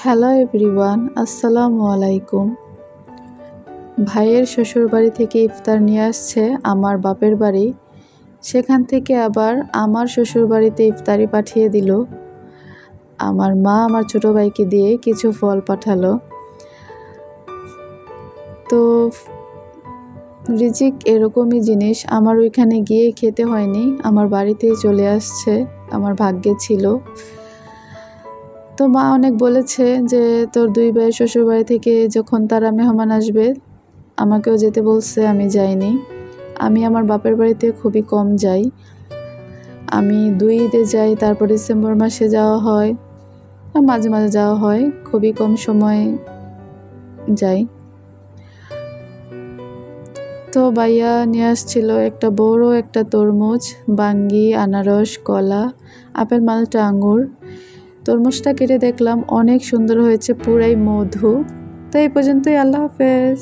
Hello everyone, আসসালামু আলাইকুম। ভাইয়ের শ্বশুরবাড়ি থেকে ইফতার নিয়ে আসছে আমার বাপের বাড়ি, সেখান থেকে আবার আমার শ্বশুরবাড়িতে ইফতারি পাঠিয়ে দিল। আমার মা আমার ছোটো ভাইকে দিয়ে কিছু ফল পাঠালো। তো রিজিক এরকমই জিনিস, আমার ওইখানে গিয়ে খেতে হয়নি, আমার বাড়িতেই চলে আসছে, আমার ভাগ্যে ছিল। তো মা অনেক বলেছে যে তোর দুই ভাইয়ের শ্বশুরবাড়ি থেকে যখন তারা মেহমান আসবে আমাকেও যেতে বলছে, আমি যাইনি। আমি আমার বাপের বাড়িতে খুবই কম যাই, আমি 2 ঈদে যাই, তারপর ডিসেম্বর মাসে যাওয়া হয়, মাঝে মাঝে যাওয়া হয়, খুবই কম সময় যাই। তো ভাইয়া নিয়ে আসছিল একটা বড় একটা তরমুজ, বাঙ্গি, আনারস, কলা, আপেল, মালটা, আঙ্গুর। তরমুজটা কেটে দেখলাম অনেক সুন্দর হয়েছে, পুরাই মধু। তো এই পর্যন্তই, আল্লাহ হাফেজ।